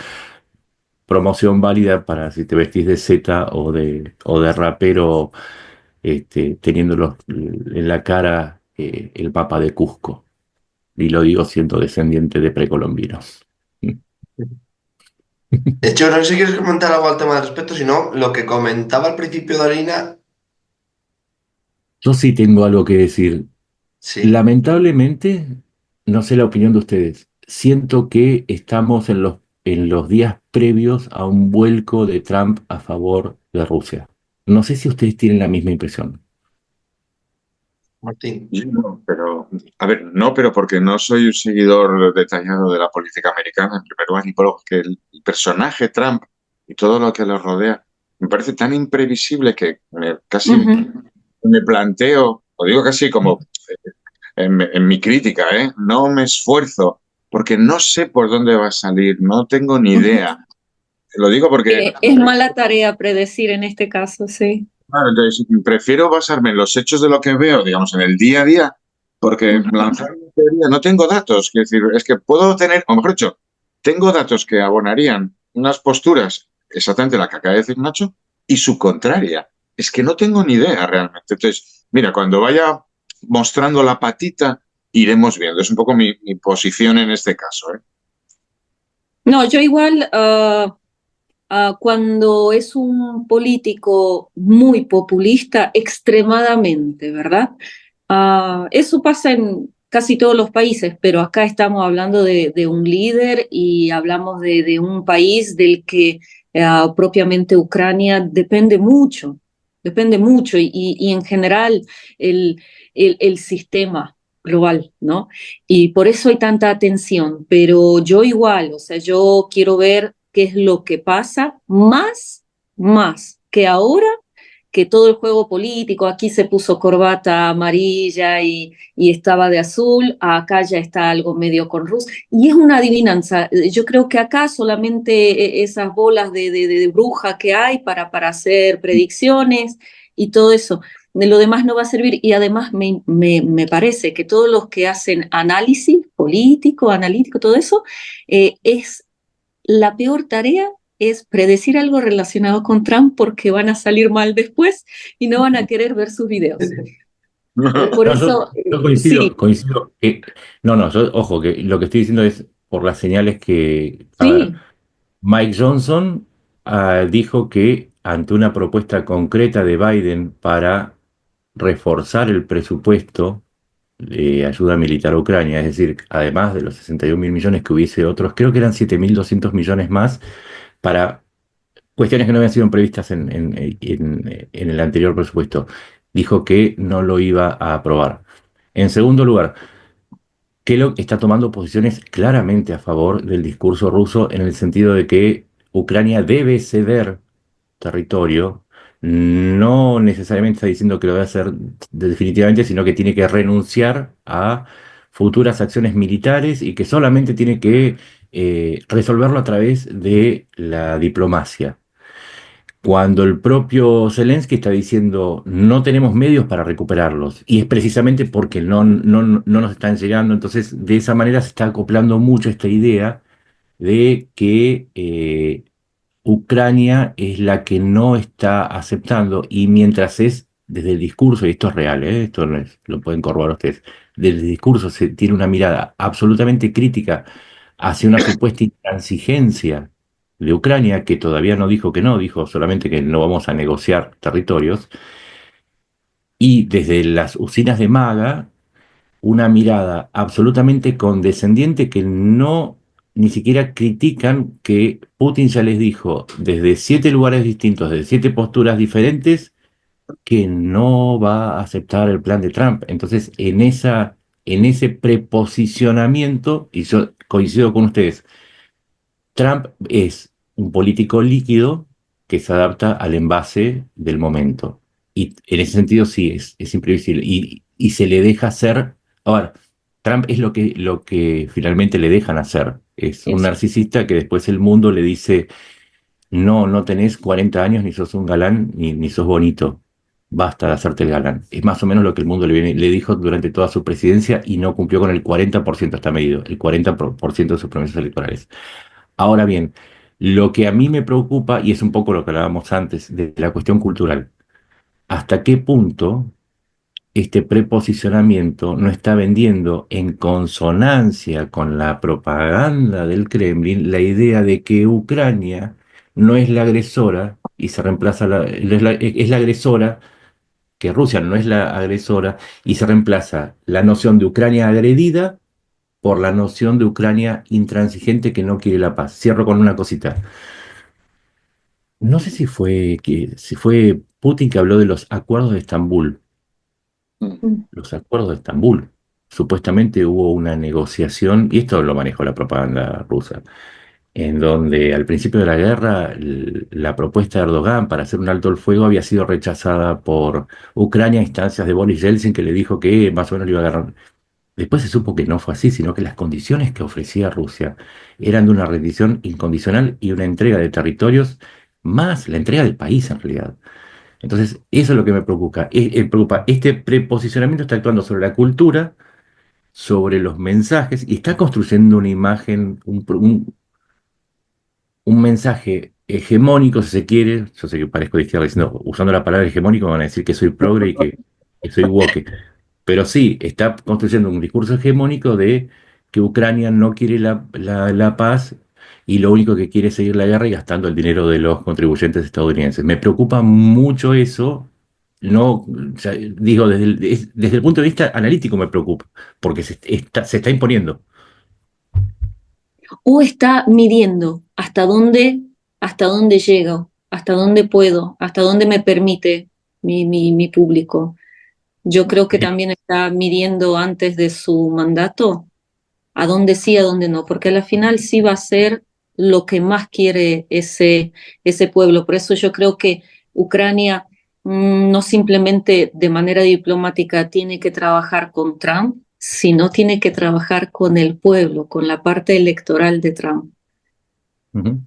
Promoción válida para si te vestís de Z o de rapero, teniéndolo en la cara el Papa de Cusco. Y lo digo siendo descendiente de precolombinos. de hecho, no sé si quieres comentar algo al tema al respecto, sino lo que comentaba al principio de Arina, Yo sí tengo algo que decir. sí. Lamentablemente, no sé la opinión de ustedes, siento que estamos en los días previos a un vuelco de Trump a favor de Rusia. No sé si ustedes tienen la misma impresión. Martín. Yo no, pero, a ver, no, pero porque no soy un seguidor detallado de la política americana, en primer lugar, y porque el personaje Trump y todo lo que lo rodea me parece tan imprevisible que casi Ujú. me planteo, lo digo casi como en mi crítica, ¿eh? No me esfuerzo porque no sé por dónde va a salir, no tengo ni idea. Lo digo porque, Es mala tarea predecir en este caso, sí. claro, entonces, prefiero basarme en los hechos de lo que veo, digamos, en el día a día, porque lanzar teoría, no tengo datos. Es decir, es que puedo tener, o mejor dicho, tengo datos que abonarían unas posturas, exactamente la que acaba de decir Nacho, y su contraria. Es que no tengo ni idea realmente. Entonces, mira, cuando vaya mostrando la patita, iremos viendo. Es un poco mi posición en este caso, ¿eh? No, yo igual, cuando es un político muy populista, extremadamente, ¿verdad? Eso pasa en casi todos los países, pero acá estamos hablando de un líder y hablamos de un país del que propiamente Ucrania depende mucho y en general el sistema global, ¿no? Y por eso hay tanta atención, pero yo igual, o sea, yo quiero ver qué es lo que pasa más que ahora que todo el juego político, aquí se puso corbata amarilla y estaba de azul, acá ya está algo medio con Rus, y es una adivinanza. Yo creo que acá solamente esas bolas de bruja que hay para hacer predicciones y todo eso. De lo demás no va a servir y además me parece que todos los que hacen análisis político, analítico, todo eso, es la peor tarea es predecir algo relacionado con Trump porque van a salir mal después y no van a querer ver sus videos. Por No, yo, eso, yo sí, coincido que, no, ojo, que lo que estoy diciendo es por las señales que, a ver, sí, Mike Johnson dijo que ante una propuesta concreta de Biden para reforzar el presupuesto de ayuda militar a Ucrania, es decir, además de los 61.000 millones que hubiese otros, creo que eran 7.200 millones más para cuestiones que no habían sido previstas en el anterior presupuesto. Dijo que no lo iba a aprobar. En segundo lugar, Kellogg está tomando posiciones claramente a favor del discurso ruso en el sentido de que Ucrania debe ceder territorio. No necesariamente está diciendo que lo debe hacer definitivamente, sino que tiene que renunciar a futuras acciones militares y que solamente tiene que resolverlo a través de la diplomacia. Cuando el propio Zelensky está diciendo no tenemos medios para recuperarlos, y es precisamente porque no nos están llegando, entonces de esa manera se está acoplando mucho esta idea de que Ucrania es la que no está aceptando, y mientras es desde el discurso, y esto es real, esto no es, lo pueden corroborar ustedes, desde el discurso se tiene una mirada absolutamente crítica hacia una supuesta intransigencia de Ucrania, que todavía no dijo que no, dijo solamente que no vamos a negociar territorios, y desde las usinas de Maga una mirada absolutamente condescendiente que no ni siquiera critican que Putin ya les dijo desde 7 lugares distintos, desde 7 posturas diferentes, que no va a aceptar el plan de Trump. Entonces, en ese preposicionamiento, y yo coincido con ustedes, Trump es un político líquido que se adapta al envase del momento. Y en ese sentido sí, es imprevisible. Y se le deja hacer. Ahora, Trump es lo que finalmente le dejan hacer. Es un eso. narcisista que después el mundo le dice, no, no tenés 40 años, ni sos un galán, ni sos bonito. Basta de hacerte el galán. Es más o menos lo que el mundo le dijo durante toda su presidencia y no cumplió con el 40%, está medido, el 40% de sus promesas electorales. Ahora bien, lo que a mí me preocupa, y es un poco lo que hablábamos antes, de la cuestión cultural, ¿hasta qué punto este preposicionamiento no está vendiendo en consonancia con la propaganda del Kremlin la idea de que Ucrania no es la agresora y se reemplaza es la agresora, que Rusia no es la agresora y se reemplaza la noción de Ucrania agredida por la noción de Ucrania intransigente que no quiere la paz? Cierro con una cosita. No sé si fue Putin que habló de los acuerdos de Estambul. Mm. Los acuerdos de Estambul. Supuestamente hubo una negociación, y esto lo manejó la propaganda rusa, en donde al principio de la guerra la propuesta de Erdogan para hacer un alto el fuego había sido rechazada por Ucrania a instancias de Boris Yeltsin, que le dijo que más o menos le iba a agarrar. Después se supo que no fue así, sino que las condiciones que ofrecía Rusia eran de una rendición incondicional y una entrega de territorios, más la entrega del país en realidad. Entonces, eso es lo que me preocupa. Preocupa. Este preposicionamiento está actuando sobre la cultura sobre los mensajes y está construyendo una imagen, un mensaje hegemónico, si se quiere. Yo sé que parezco de izquierda diciendo, usando la palabra hegemónico, van a decir que soy progre y que soy woke. Pero sí, está construyendo un discurso hegemónico de que Ucrania no quiere la paz y lo único que quiere es seguir la guerra y gastando el dinero de los contribuyentes estadounidenses. Me preocupa mucho eso. No, o sea, digo, desde el punto de vista analítico me preocupa, porque se está imponiendo. O está midiendo hasta dónde llego, hasta dónde puedo, hasta dónde me permite mi público. Yo creo que también está midiendo antes de su mandato a dónde sí, a dónde no, porque al final sí va a ser lo que más quiere ese pueblo. Por eso yo creo que Ucrania no simplemente de manera diplomática tiene que trabajar con Trump, sino tiene que trabajar con el pueblo, con la parte electoral de Trump. Ujú.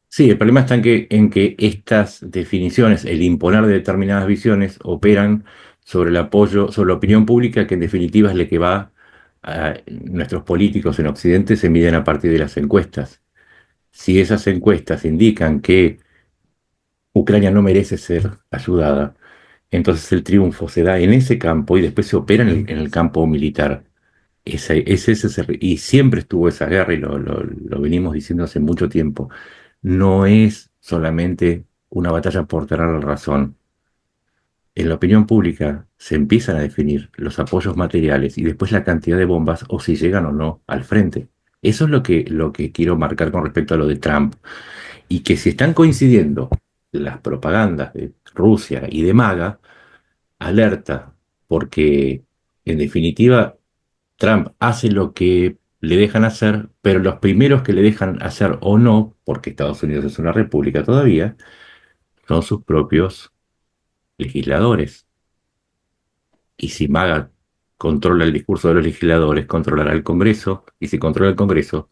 Sí, el problema está en que estas definiciones, el imponer de determinadas visiones, operan sobre el apoyo, sobre la opinión pública, que en definitiva es la que va a nuestros políticos en Occidente se miden a partir de las encuestas. Si esas encuestas indican que Ucrania no merece ser ayudada, entonces el triunfo se da en ese campo y después se opera en el campo militar. Y siempre estuvo esa guerra y lo venimos diciendo hace mucho tiempo. No es solamente una batalla por tener la razón. En la opinión pública se empiezan a definir los apoyos materiales y después la cantidad de bombas o si llegan o no al frente. Eso es lo que quiero marcar con respecto a lo de Trump. Y que si están coincidiendo las propagandas de Rusia y de MAGA, alerta, porque en definitiva Trump hace lo que le dejan hacer, pero los primeros que le dejan hacer o no, porque Estados Unidos es una república todavía, son sus propios legisladores. Y si MAGA controla el discurso de los legisladores, controlará el Congreso, y si controla el Congreso,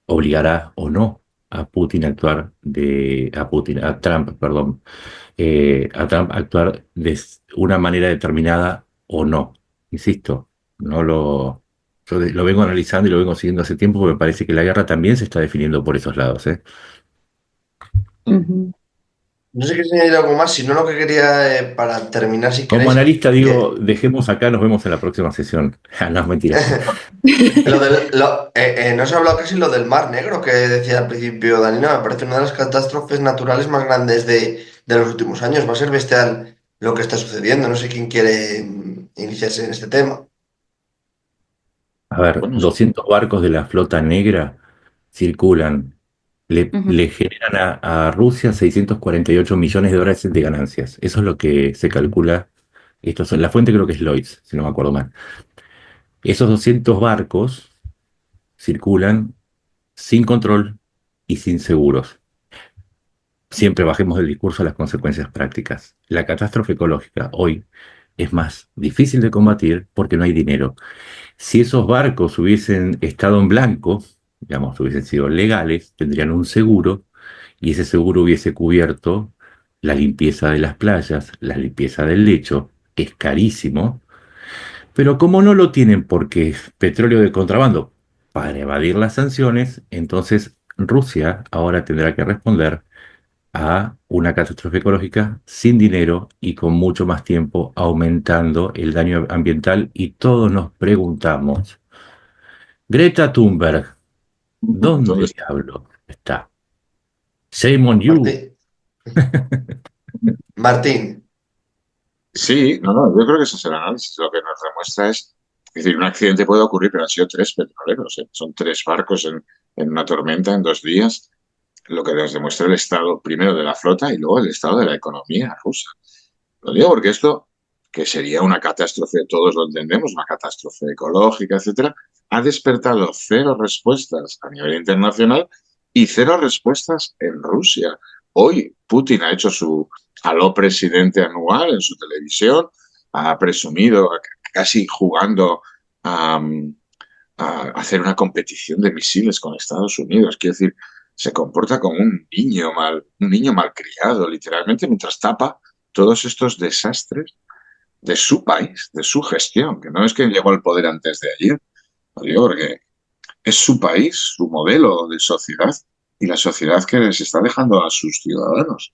obligará o no a Putin a actuar a Trump, perdón, a Trump a actuar de una manera determinada o no. Insisto, yo lo vengo analizando y lo vengo siguiendo hace tiempo porque me parece que la guerra también se está definiendo por esos lados, ¿eh? Ujú. No sé si quieres añadir algo más, si no lo que quería, para terminar, si Como queréis, analista digo, que dejemos acá, nos vemos en la próxima sesión. Ah, no, mentira. no se ha hablado casi lo del Mar Negro que decía al principio Danilo, me parece una de las catástrofes naturales más grandes de los últimos años. Va a ser bestial lo que está sucediendo. No sé quién quiere iniciarse en este tema. A ver, Bueno, 200 barcos de la flota negra circulan, Ujú. le generan a Rusia 648 millones de dólares de ganancias. Eso es lo que se calcula. La fuente creo que es Lloyds, si no me acuerdo mal. Esos 200 barcos circulan sin control y sin seguros. Siempre bajemos del discurso a las consecuencias prácticas. La catástrofe ecológica hoy es más difícil de combatir porque no hay dinero. Si esos barcos hubiesen estado en blanco, digamos, hubiesen sido legales, tendrían un seguro y ese seguro hubiese cubierto la limpieza de las playas, la limpieza del lecho, que es carísimo, pero como no lo tienen porque es petróleo de contrabando para evadir las sanciones, entonces Rusia ahora tendrá que responder a una catástrofe ecológica sin dinero y con mucho más tiempo, aumentando el daño ambiental. Y todos nos preguntamos, Greta Thunberg, ¿dónde ¿dónde está? diablo está? Shame on you. Martín, Martín, Sí, no, yo creo que ese es el análisis. Lo que nos demuestra es decir, un accidente puede ocurrir, pero han sido tres petroleros, ¿eh? Son tres barcos en una tormenta en 2 días, lo que nos demuestra el estado primero de la flota y luego el estado de la economía rusa. Lo digo porque esto, que sería una catástrofe, todos lo entendemos, una catástrofe ecológica, etcétera, ha despertado cero respuestas a nivel internacional y cero respuestas en Rusia. Hoy Putin ha hecho su aló presidente anual en su televisión, ha presumido, casi jugando a, a hacer una competición de misiles con Estados Unidos. Quiero decir, se comporta como un niño malcriado, literalmente, mientras tapa todos estos desastres de su país, de su gestión, que no es que llegó al poder antes de ayer, lo digo porque es su país, su modelo de sociedad y la sociedad que les está dejando a sus ciudadanos.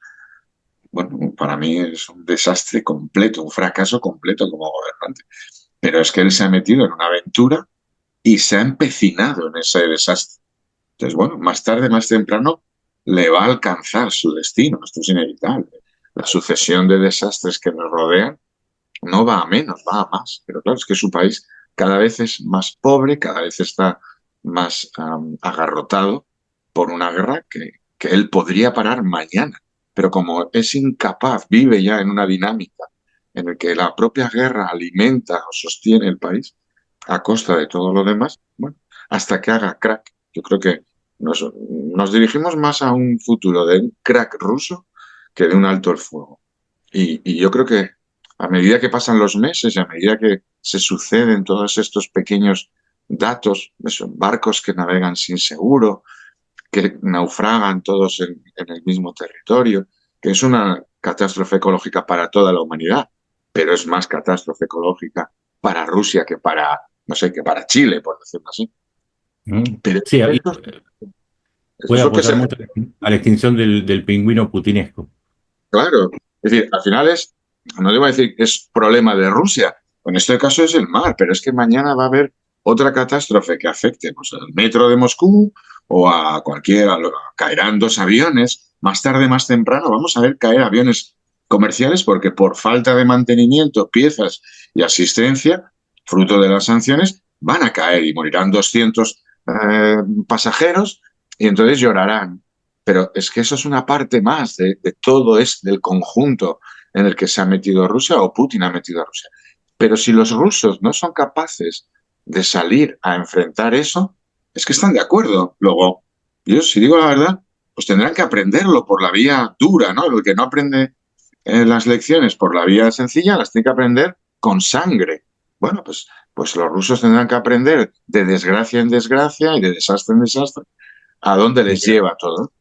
Bueno, para mí es un desastre completo, un fracaso completo como gobernante. Pero es que él se ha metido en una aventura y se ha empecinado en ese desastre. Entonces, bueno, más tarde, más temprano, le va a alcanzar su destino. Esto es inevitable. La sucesión de desastres que nos rodean no va a menos, va a más. Pero claro, es que su país cada vez es más pobre, cada vez está más agarrotado por una guerra que él podría parar mañana. Pero como es incapaz, vive ya en una dinámica en la que la propia guerra alimenta o sostiene el país a costa de todo lo demás, bueno, hasta que haga crack. Yo creo que nos dirigimos más a un futuro de un crack ruso que de un alto el fuego. Y yo creo que a medida que pasan los meses y a medida que se suceden todos estos pequeños datos, esos barcos que navegan sin seguro, que naufragan todos en el mismo territorio, que es una catástrofe ecológica para toda la humanidad, pero es más catástrofe ecológica para Rusia que para, no sé, que para Chile, por decirlo así. ¿Mm? Pero Sí, eso puede es lo que aportar se... mucho a la extinción del pingüino putinesco. Claro, es decir, al final es, no debo decir que es problema de Rusia, en este caso es el mar, pero es que mañana va a haber otra catástrofe que afecte pues, al metro de Moscú o a cualquiera, caerán 2 aviones, más tarde, más temprano, vamos a ver caer aviones comerciales porque por falta de mantenimiento, piezas y asistencia, fruto de las sanciones, van a caer y morirán 200 pasajeros y entonces llorarán. Pero es que eso es una parte más de todo es del conjunto en el que se ha metido Rusia o Putin ha metido a Rusia. Pero si los rusos no son capaces de salir a enfrentar eso, es que están de acuerdo. Luego, yo si digo la verdad, pues tendrán que aprenderlo por la vía dura, ¿no? El que no aprende las lecciones por la vía sencilla las tiene que aprender con sangre. Bueno, pues los rusos tendrán que aprender de desgracia en desgracia y de desastre en desastre a dónde les lleva todo.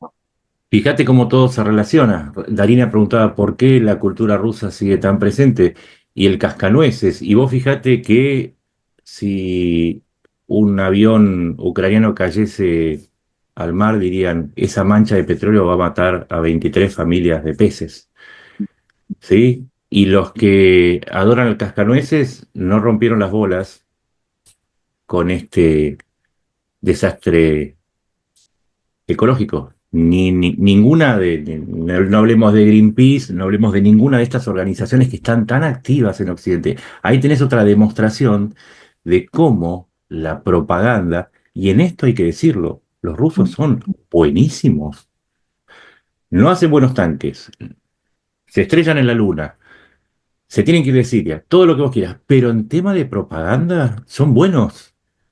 Fíjate cómo todo se relaciona. Darina preguntaba por qué la cultura rusa sigue tan presente y el cascanueces. Y vos fíjate que si un avión ucraniano cayese al mar, dirían, esa mancha de petróleo va a matar a 23 familias de peces. ¿Sí? Y los que adoran el cascanueces no rompieron las bolas con este desastre ecológico. Ninguna no hablemos de Greenpeace, no hablemos de ninguna de estas organizaciones que están tan activas en Occidente. Ahí tenés otra demostración de cómo la propaganda, y en esto hay que decirlo, los rusos son buenísimos. No hacen buenos tanques, se estrellan en la luna, se tienen que ir de Siria, todo lo que vos quieras, pero en tema de propaganda son Porque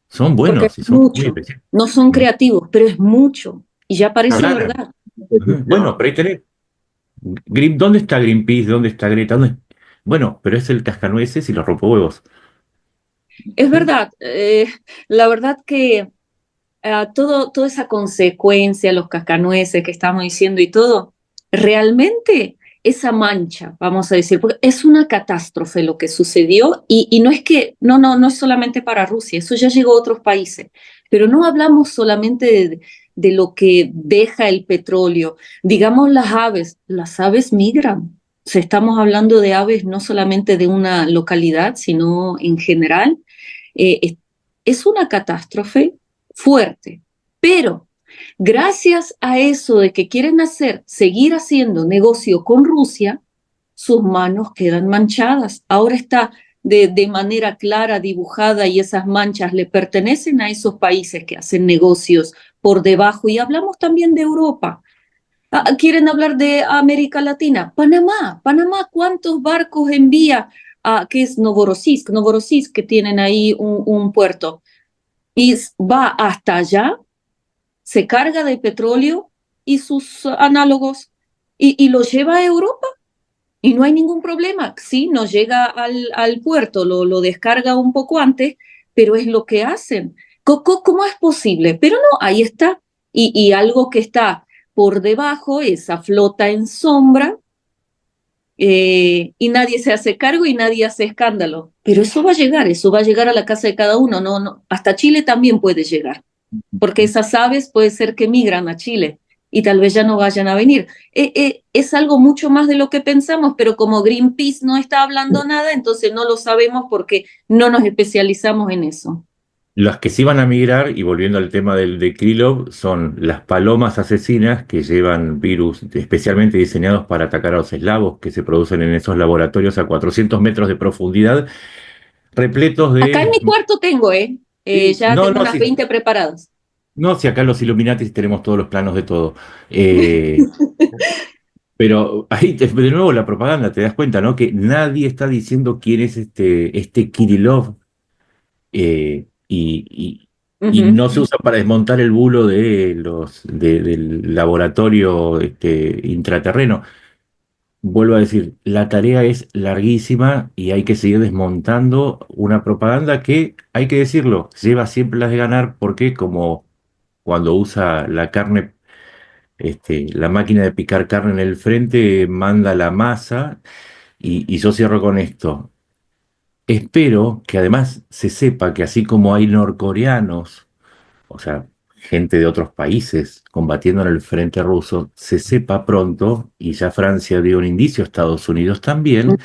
es buenos y son muy mucho. especiales. No son creativos, pero es mucho. Y ya parece Claro. verdad. Ujú. Bueno, pero ahí tenés. ¿Dónde está Greenpeace? ¿Dónde está Greta? Bueno, pero es el cascanueces y los rompehuevos. Es verdad. La verdad que toda esa consecuencia, los cascanueces que estamos diciendo y todo, realmente esa mancha, vamos a decir, porque es una catástrofe lo que sucedió y no es que, no es solamente para Rusia, eso ya llegó a otros países, pero no hablamos solamente de lo que deja el petróleo, digamos las aves migran. O sea, estamos hablando de aves no solamente de una localidad, sino en general. Es una catástrofe fuerte, pero gracias a eso de que quieren seguir haciendo negocio con Rusia, sus manos quedan manchadas. Ahora está de manera clara dibujada y esas manchas le pertenecen a esos países que hacen negocios por debajo. Y hablamos también de Europa. ¿Quieren hablar de América Latina? Panamá, ¿cuántos barcos envía a, que es Novorossiysk, que tienen ahí un puerto? Y va hasta allá, se carga de petróleo y sus análogos y lo lleva a Europa y no hay ningún problema. Sí, no llega al puerto, lo descarga un poco antes, pero es lo que hacen. ¿Cómo es posible? Pero no, ahí está. Y algo que está por debajo, esa flota en sombra, y nadie se hace cargo y nadie hace escándalo. Pero eso va a llegar a la casa de cada uno, no, no, hasta Chile también puede llegar, porque esas aves puede ser que migran a Chile y tal vez ya no vayan a venir. Es algo mucho más de lo que pensamos, pero como Greenpeace no está hablando nada, entonces no lo sabemos porque no nos especializamos en eso. Las que sí van a migrar, y volviendo al tema de Krylov, son las palomas asesinas que llevan virus especialmente diseñados para atacar a los eslavos que se producen en esos laboratorios a 400 metros de profundidad, repletos Acá en de... mi cuarto tengo, Sí, ya no, tengo no, unas sí, 20 preparadas. no, si acá los Illuminatis tenemos todos los planos de todo. Eh, pero ahí, de nuevo, la propaganda, te das cuenta, ¿no? Que nadie está diciendo quién es este Kirillov, y Ujú. no se usa para desmontar el bulo del laboratorio intraterreno. Vuelvo a decir, la tarea es larguísima y hay que seguir desmontando una propaganda que, hay que decirlo, lleva siempre las de ganar porque como cuando usa la carne, la máquina de picar carne en el frente, manda la masa y yo cierro con esto. Espero que además se sepa que así como hay norcoreanos, o sea, gente de otros países combatiendo en el frente ruso, se sepa pronto, y ya Francia dio un indicio, Estados Unidos también,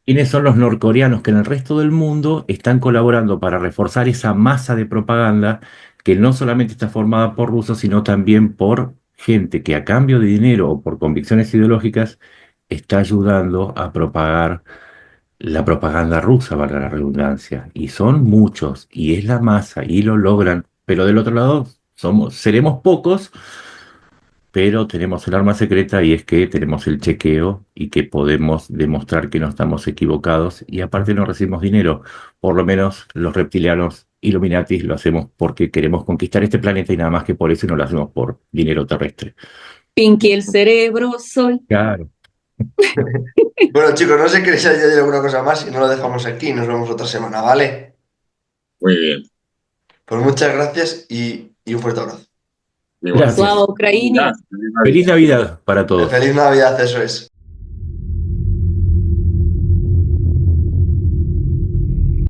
quiénes son los norcoreanos que en el resto del mundo están colaborando para reforzar esa masa de propaganda que no solamente está formada por rusos, sino también por gente que a cambio de dinero o por convicciones ideológicas está ayudando a propagar la propaganda rusa, valga la redundancia, y son muchos, y es la masa, y lo logran, pero del otro lado seremos pocos, pero tenemos el arma secreta y es que tenemos el chequeo y que podemos demostrar que no estamos equivocados y aparte no recibimos dinero. Por lo menos los reptilianos Illuminatis lo hacemos porque queremos conquistar este planeta y nada más que por eso y no lo hacemos por dinero terrestre. Pinky el cerebro, soy. Claro. Bueno, chicos, no sé si queréis añadir alguna cosa más y no lo dejamos aquí. Nos vemos otra semana, ¿vale? Muy bien. Pues muchas gracias y un fuerte abrazo. Igual. Gracias. Wow, Ucrania. Feliz Navidad para todos. Feliz Navidad, eso es.